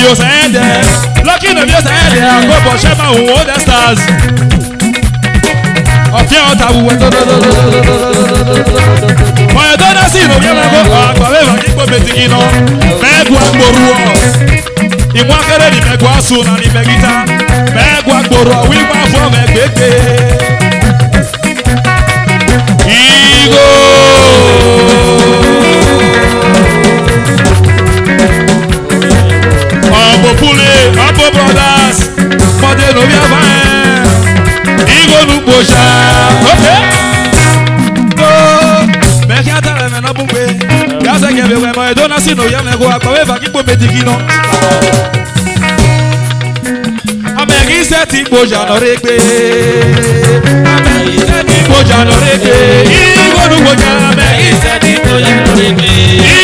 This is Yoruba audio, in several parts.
Yo sende Lucky no just ahead and go for Shema who hold the stars. Of your tabu. For your daughter, see no young go. However, keep on betting on. Meg one more. Imwakere ni megwa suna ni megita. Megwa gboro wima for megbeke. Ego. Abo Fule, Abo Brothers, Mode no via vain. Ego nu boja. Okay. Oh, Mekiata le mena bumbe. Yase kebe we mo edona si no ya nego akwa va kipo bedigino. Amegi se ti boja no regbe. Amegi se ti boja no regbe. Ego nu boja, amegi se ti boja no regbe.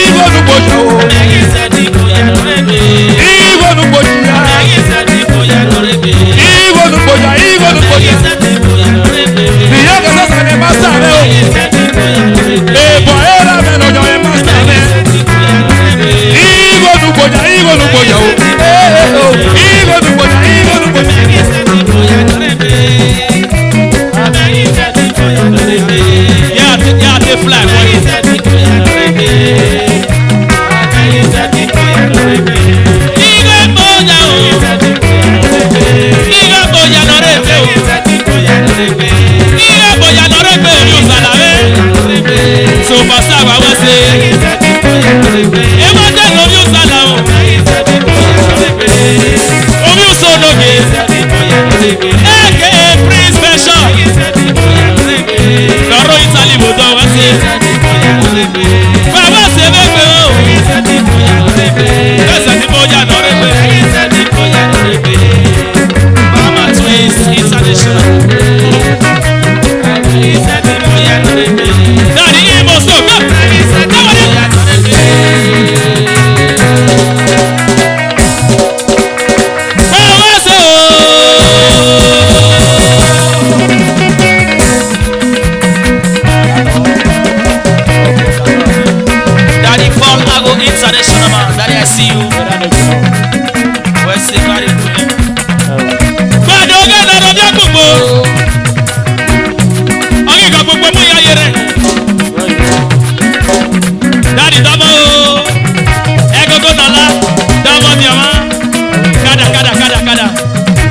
Ego nu boja o. Amegi se ti boja no regbe. Ego nu boja, amegi se ti boja no regbe. Ego nu boja, ego nu boja. Amegi se ti boja no regbe. Diya ka sasa ne masa me o. Amegi se ti boja no regbe. E boera me no yo e masa me. Ego nu boja o. Ego nu boja, ego nu boja. Amegi se ti boja no regbe. Amegi se ti boja no regbe. Yeah, the flag. Amegi se ti boja no regbe. Amegi se ti boja no regbe. Ego boja o. Ego boja no regbe. Amegi se ti boja no regbe. Ego boja no regbe. You salame. So pasa wa we say. Amegi se ti boja no regbe. E ma de no you salamo. Amegi se ti boja no regbe. O you so no ge. Amegi se ti boja no regbe. Eke Prince Special. Amegi se ti boja no regbe. Loro Italy mo do wa say. Amegi se ti boja no regbe. Baba se bebe o. Amegi se ti boja no regbe. Ese ti boja no regbe. Amegi se ti boja no regbe. Mama Twins International. Amegi se ti boja no regbe. Daddy Imo so go. Amegi se ti boja no regbe. Baba se o. Daddy Paul Ago International man. Daddy I see you. Where's the daddy? Fado ga na rodia gbogbo. Ogi ka gbogbo mo ya yere. Daddy damo. Egogo nala. Damo mi ama. Kada.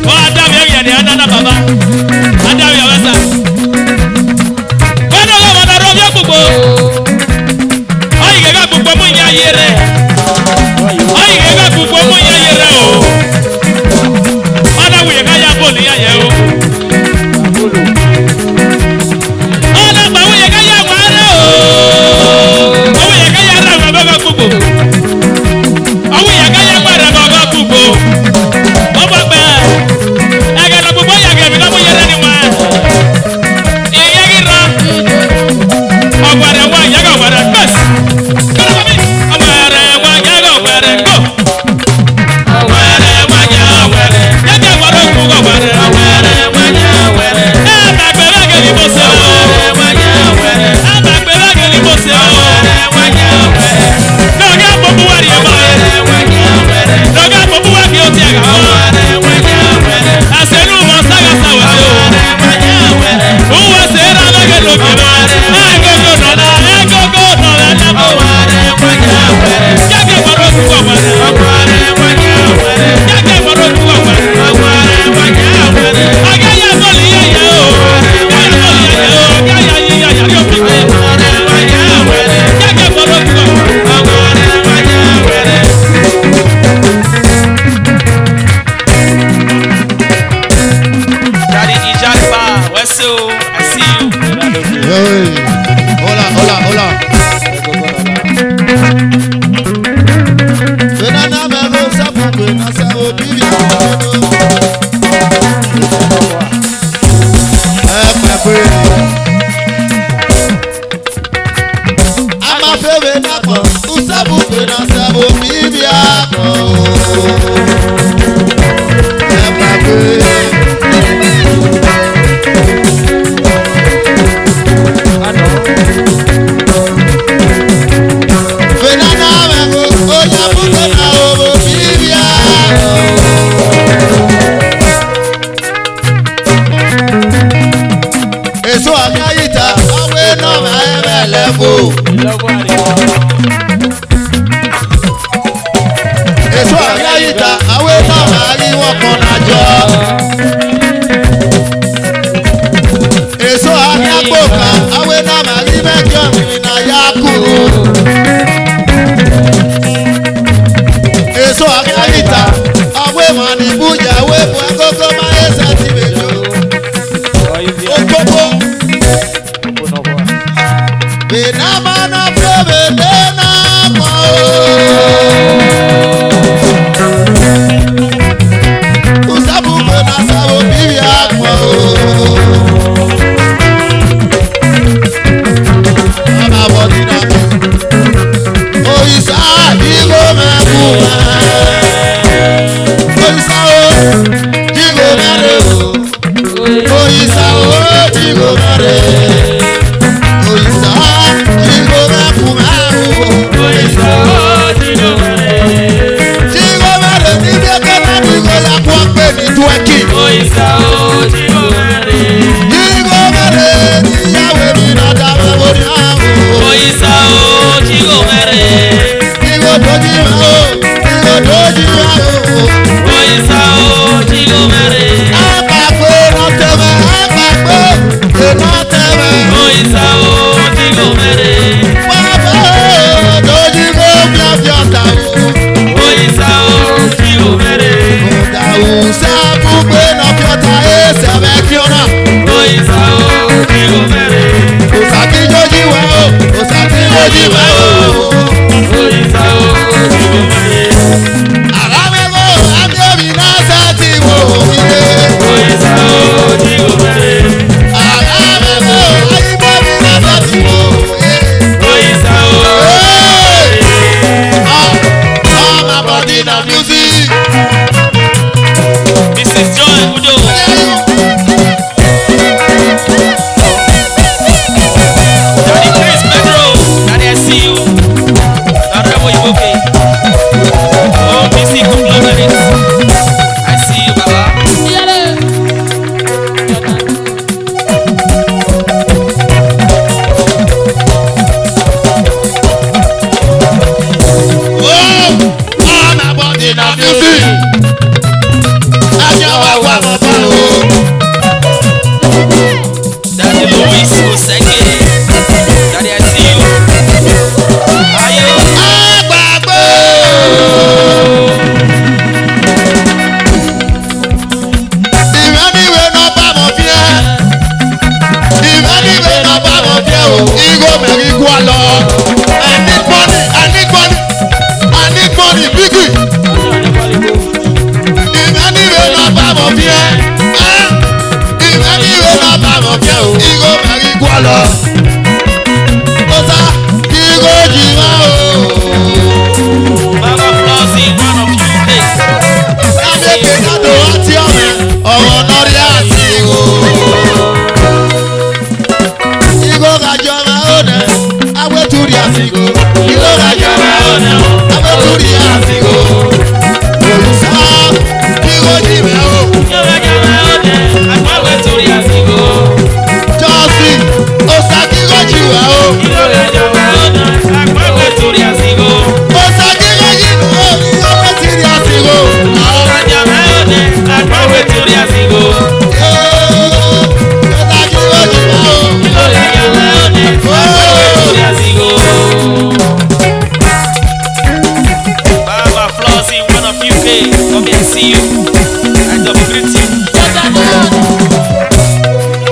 O adam ye ya de anana baba. Adam ya wasa. Fado ga na rodia gbogbo. Ogi ga gbogbo mo ya yere. Ogi ga gbogbo mo ya yere o. Ada we ga ya bolu ya ye o. Ada ba we ga ya wa re o. O we ga ya ra wa baba gbogbo. O we ga ya pa ra baba gbogbo. O ba gba. E ga lo gbogbo ya ga mi lo mo yere ni wa. Iye gi ra. O gba re wa ya ga wa re bes. O gba re wa ya ga wa re go. O gba re wa ya wa re. Ya ga wa ro ku go wa re. O gba re wa ya wa re. E ba gbe la ge ni mo se o. O gba re wa ya wa re. E ba gbe la ge ni mo se o. O gba re wa ya wa re. No ga bo bu wa ri e ba. O gba re wa ya wa re. No ga bo bu wa ki o ti aga. O gba re wa ya wa re. Aselu mo saga sa wa o. O gba re wa ya wa re. O wa se ra la ge lo ke ba. E gogo no la. E gogo no la na bo. O gba re wa ya wa re. Ya ge wa ro ku go wa re. O gba re wa ya wa re. Ya ge wa ro ku go wa re. O gba re wa ya wa re. Aga ya bo li ya ya o. Aga ya bo li ya ya o. Aga ya yi ya ya yo bi. O gba re wa ya wa re. Ya ge wa ro ku go wa re. O gba re wa ya wa re. Daddy Ijagba, where's you? I see you. Hey, hola. Benana me go sabu na sa obi bi. Ama febe na ko, usabu na sa obi bi ako. Benana me go, oya buto na obo bi bi ako. level. Èso àrí àyíká, àwé náà àrí wọn kan nájọ. Èso àrí àpò kan, àwé náà àrí mẹ́jọ mìíràn náà yá kúrú. Èso àrí àyíká, àwé mà ní bújà, àwé bu ẹgbẹ́gbẹ́ máa yẹ sẹ́tì méjò. Ogbogbo. Benamana febe dena mo. Usabu bena sabo bibi akmo. Baba bodina mi. Oisa digo mebu. Oisa o digo mere o. Oisa o digo mere. Oisa digo mebu mebu. Oisa o digo mere. Digo mere ti de kena digo ya kwa pe ni tueki. Oisa o digo mere. Digo mere ti yawe mi na da me bori amu. Oisa o digo mere. Digo doji me o. Digo doji me o. Oisa o digo mere. Apapò no teme. Apapò no teme. Oisa o digo mere. Papa doji me biabia tawo. Oisa o digo mere. Dawu sabu pe na fiota ese me fiona. Oisa o digo mere. Osaki joji wa o. Osaki joji wa o. Oisa o digo mere. Aramego amiobi na sati wo ide. Oisa o digo mere. Aramego ayimobi na sati wo. Oisa o All my body na music. Mrs. Joy Udo. Daddy Chris Pedro. Daddy, I see you. Honorable Iboke. Oh, BC conglomerate. I see you, Baba. All my body na music. Ajawa wa baba o. Daddy Louis Osenge. Daddy, I see you. Ayo. Agbagbo. Ìrẹ́niwé náà bá mọ̀ bí ẹ́. Ìrẹ́niwé náà bá mọ̀ bí ẹ́ o. Igo mẹ́rin kú ọ lọ. I need money, I need money, I need money, biggie. Ìrẹ́niwé náà bá mọ̀ bí ẹ́. Ìrẹ́niwé náà bá mọ̀ bí ẹ́ o. Igo mẹ́rin kú ọ lọ. Ó sá igo jìnnà o. Baba Flossie, one of you place. I see Kábíyèsí you. lọ́dọ̀ àti ọ̀rẹ́ ọ̀rọ̀ lórí àti o. Igo gajọ ma ó nẹ, awétúrí àsìkò. Igo gajọ ma ó nẹ, awétúrí àsìkò. Òrìṣà igo jì mẹ́ o. Jọ́sí ọ̀sà igo jì wá o. Ọ̀sà igo jì wá o. Awétúrí àsìkò. Baba Flossie, one of you pay. Come here, see you. I just greet you.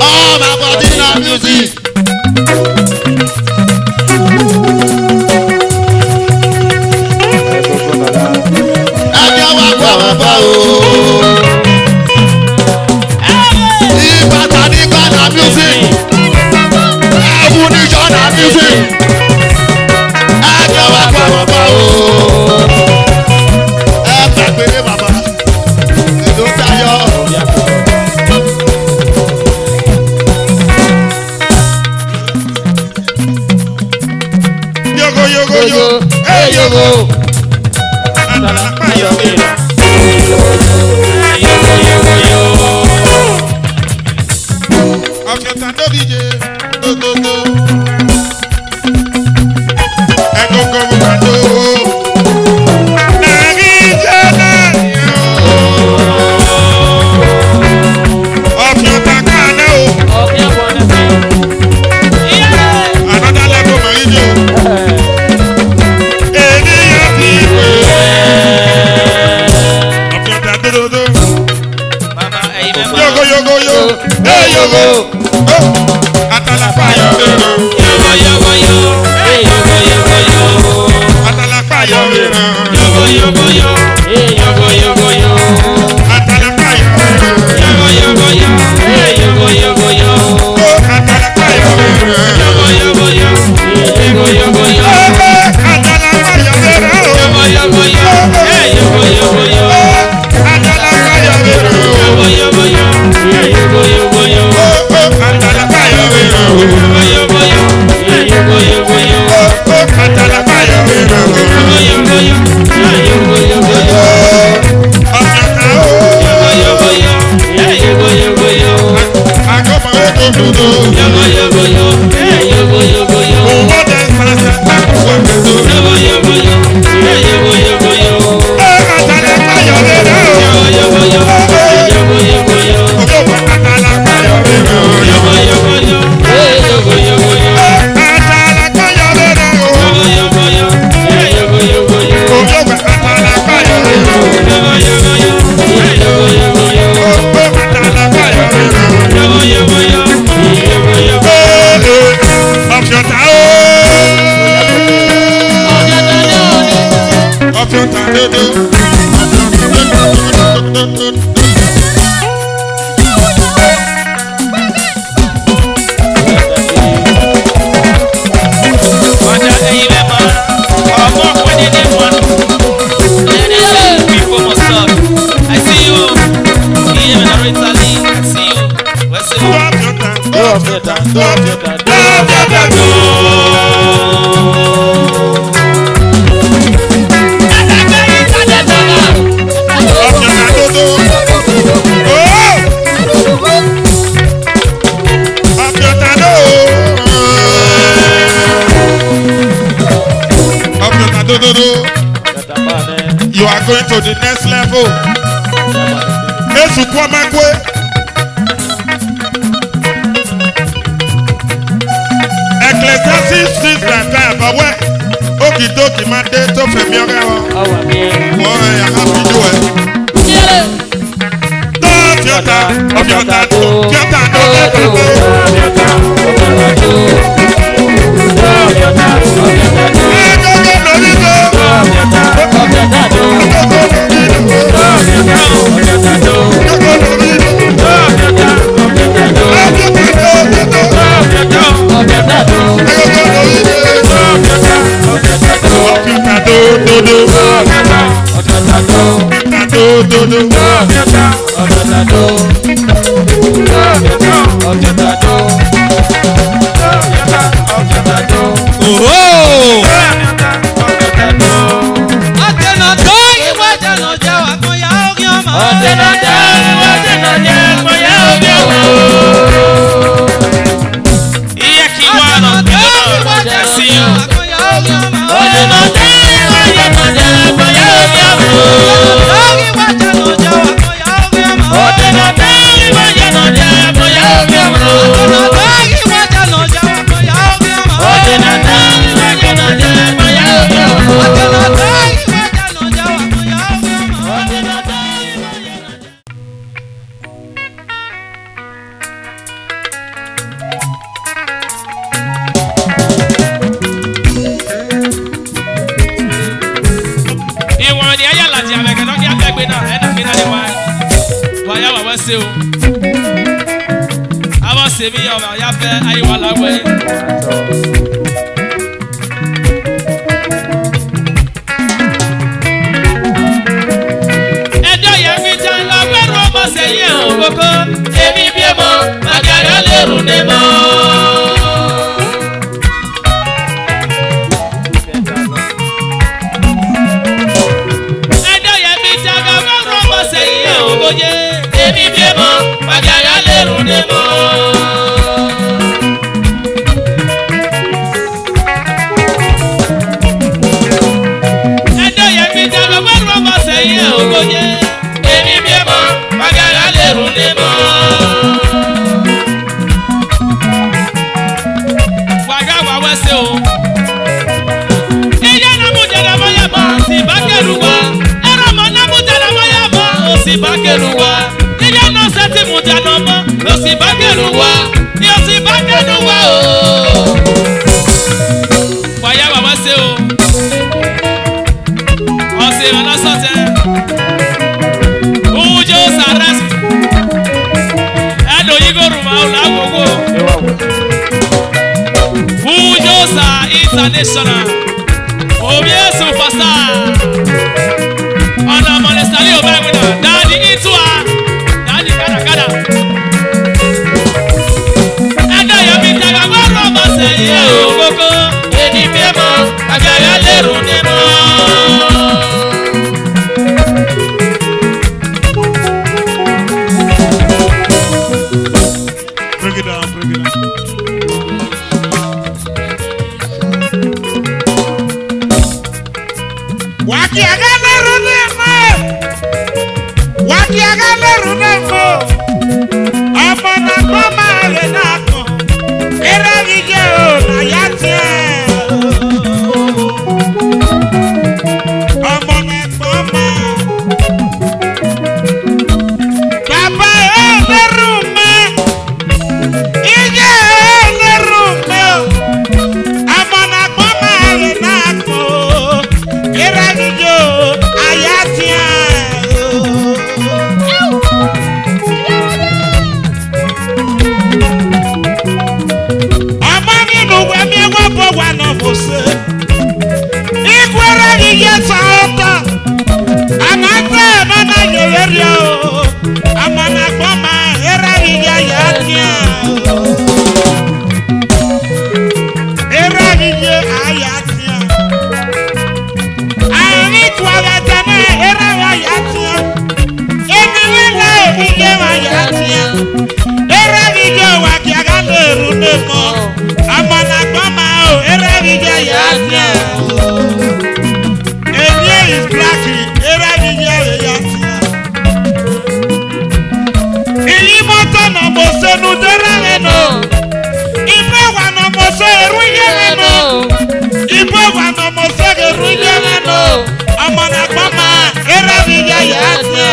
All my body na music. Ẹjọ́ wa gbọ́ bàbá o. Ìbàtà nígbà na music. Ẹ̀wù níjọ́ na music. Ẹjọ́ wa gbọ́ bàbá o. Ẹ gbàgbé bàbá. Èdò Táyọ̀. Yogo yogo yo. Hey yogo. Yo. dodo. Mama, hey, Yogo yogo yo. Hey yogo. Atalapa yo. Yogo yogo yo. Hey yogo yogo yo. Atalapa yo. Yogo yogo yo. Hey yogo yogo yo. Atalapa yo. Yogo yogo yo. Hey yogo yogo yo. Atalapa yo. Yogo yogo yo. Yogo yogo yo. Atalapa yo. Yogo yogo yo. Hey yogo yogo yo. Atalapa yo. Yogo yogo yo. Hey yogo yogo yo. Atalapa yo. Yogo yogo yo. Hey yogo yogo yo. Atalapa yo. Yogo yogo yo. Hey yogo yogo yo. Yogo yogo yo. Hey yogo yogo yo. Yogo yogo yo. Hey yogo yogo yo. Yogo yogo yo. Hey yogo yogo yo. Yogo yogo yo. Hey yogo yogo yo. Yogo yogo yo. Hey yogo yogo yo. Yogo yogo yo. Hey yogo yogo yo. Yogo yogo yo. Hey yogo yogo yo. Yogo yogo yo. Yogo yogo. You are going to the next level. Ecclesiastes 6:5 àbáwẹ́ òkìdókì máa dé tó fẹ̀mí ọ̀rẹ́ wọn. Wọ́n yà á fi jú ẹ. Tó tíọ́tà ọ̀fíọ́tà tó tíọ́tà tó lẹ́tọ̀ọ́. Ẹ̀ẹ́dọ́gbọ̀n lórí tó. Keluwa. If you know certain Mujanoma, you see Bakeluwa. You see Bakeluwa. Waya Baba say o. O say wala sote. Ujo saras. Ado yigo ruma ola gogo. Ujo sa international. Obie superstar. Ona molestali oba wina. Daddy itwa. Daddy kada. Ado yami taga goro base ye ogoko. Eni memo agaya leru nemo. Break it down. Wakiagale runemo. Amana mama lenako. Era video na yatia. Amana mama. Baba lerume. Ije lerume. Amana mama lenako. Era video ayatia. Wana bose ikwara iye saota anata mana yerio amana kwama era iye yatia era iye ayatia ani twala tana era ayatia eniwele iye ayatia era iye wakiagale runemo amana kwama era video yatia. Elie is black. Era video yatia. Iyi moto no mose nudera no. Ibo wa no mose eruye no. Ibo wa no mose eruye no. Amana mama era video yatia.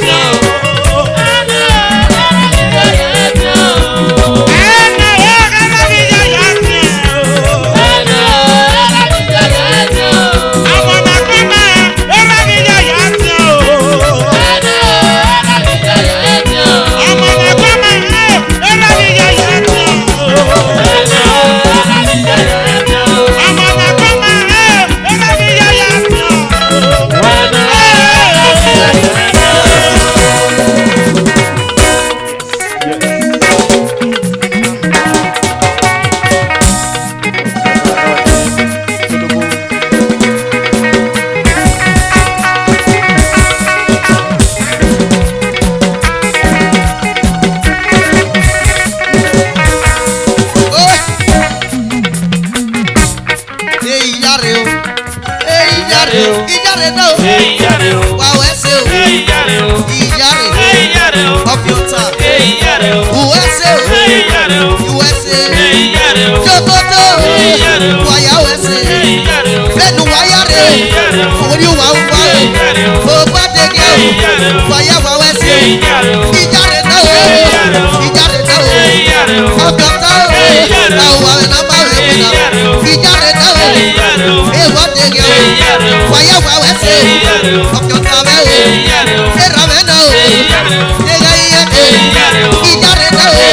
Yeah. ìyáre náà wàwẹ́ ṣe o ìyáre ọ̀fíọ̀tà USA USA jogoto wàyàwẹ́ ṣe lẹ́nu wáyàre orí wà ń wá o bó dégé o wàyàwẹ́ ṣe ìyáre náà o ọ̀fíọ̀tà o àwọn àwẹ̀ náà máa wẹ̀ wẹ̀ náà ìyáre náà o èèwọ̀ dégé o wàyàwẹ́ ṣe ọ̀fíọ̀tà mẹ́ o ẹ̀rọ̀mẹ́ náà o ẹ̀rọ iye o ìyáre náà o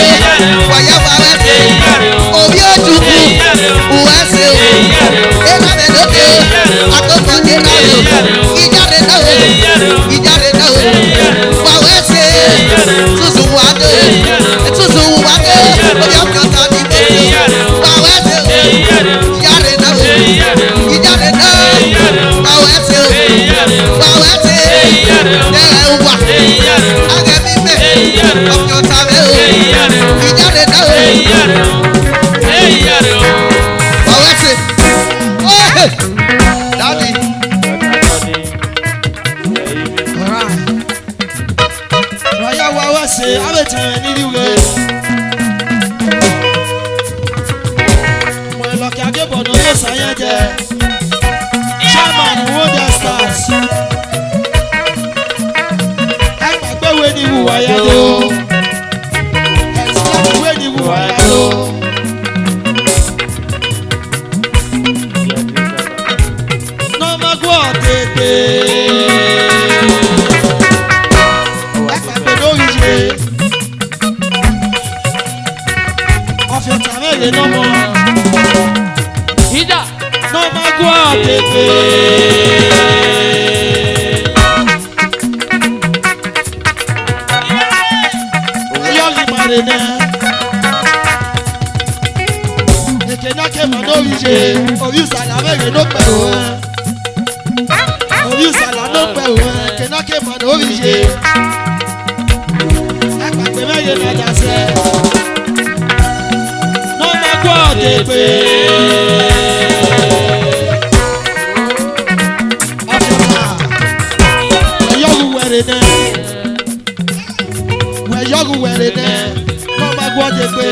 wàyàwẹ́ ṣe òbí òtútù wùwẹ́ ṣe o ẹ̀rọ̀mẹ́ lókè o àtọ́kọ̀ ẹ̀rọ o ìyáre náà o wàwẹ́ ṣe tuntun wà dé òbí ọ̀fíọ̀tà ní bẹ́ẹ̀ wàwẹ́ ṣe o ìyáre náà o wàwẹ́ ṣe o ẹ̀rẹ̀ wà agẹ́bí mẹ́ ọ̀fíọ̀tà mẹ́ o ìyáre náà o wàwẹ́ ṣe dadi. Wàyà wàwẹ́ ṣe abẹ́tẹ̀ nídìí wẹ̀. Mo lọ kí Adébọ̀ náà tó sàyẹn jẹ. Chairman Wonder Stars. Ẹgbàgbéwé ni wùwà yá ló. Ẹ̀sìnkàwé ni wùwà yá ló. Nọ́mọ́gbọ́ tètè. Ẹgbàgbé lórí ṣe. Ọ̀fíọ̀tà mẹ́rin lọ́mọ. Nọ́mọ́gbọ́ tètè. Yọ̀lì màrìnà. Èkénáké mà lórí ṣe. Orí ìsàlà mẹ́rin ló pẹ̀ wọ́n. Orí ìsàlà ló pẹ̀ wọ́n. Èkénáké mà lórí ṣe. Ẹgbàgbé mẹ́rin lọ́jà sẹ́. Nọ́mọ́gbọ́ tètè. Wẹ̀yọ́gù wẹ̀rẹ̀ nẹ́ nọ́ọ̀mà gbọ́dẹ̀ pé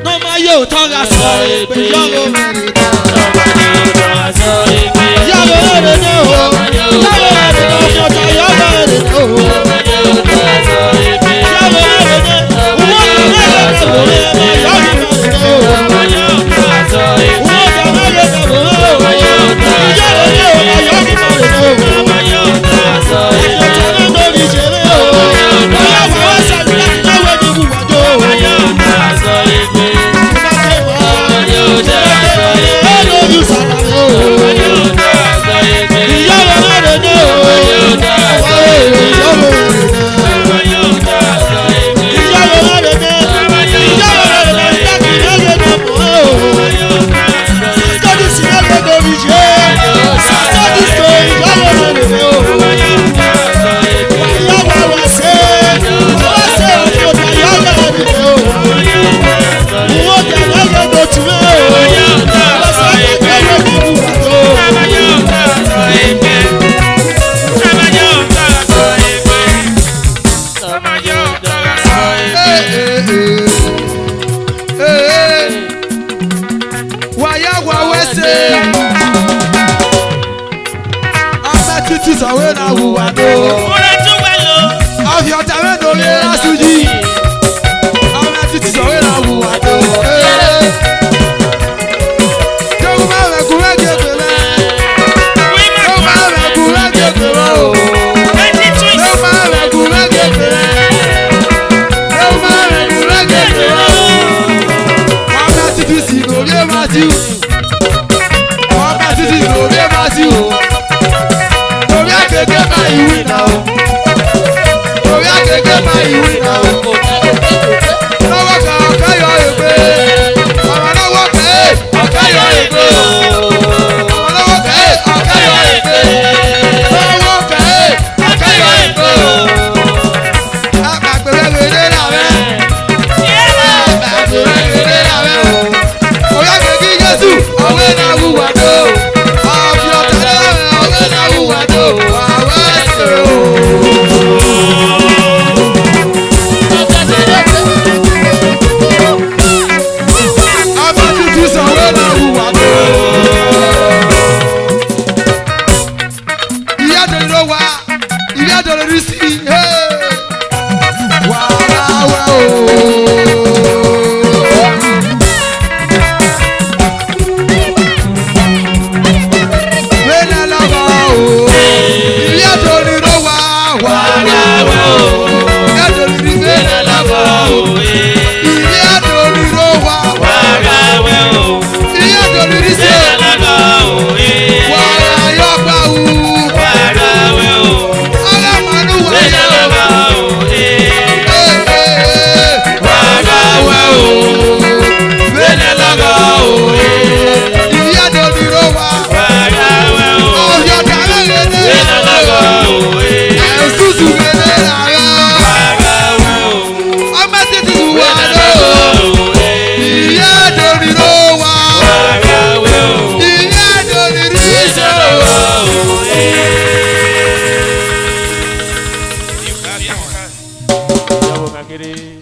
nọ́ọ̀mà yóò tọ́ra sọ̀rọ̀ pé yọ̀rọ̀ wẹ̀rẹ̀ nẹ́ yọ̀rọ̀ wẹ̀rẹ̀ nẹ́ o yọ̀rọ̀ wẹ̀rẹ̀ nẹ́ ọ̀fọ̀tà yọ̀rọ̀ wẹ̀rẹ̀ nẹ́ o yọ̀rọ̀ wẹ̀rẹ̀ nẹ́ kiri.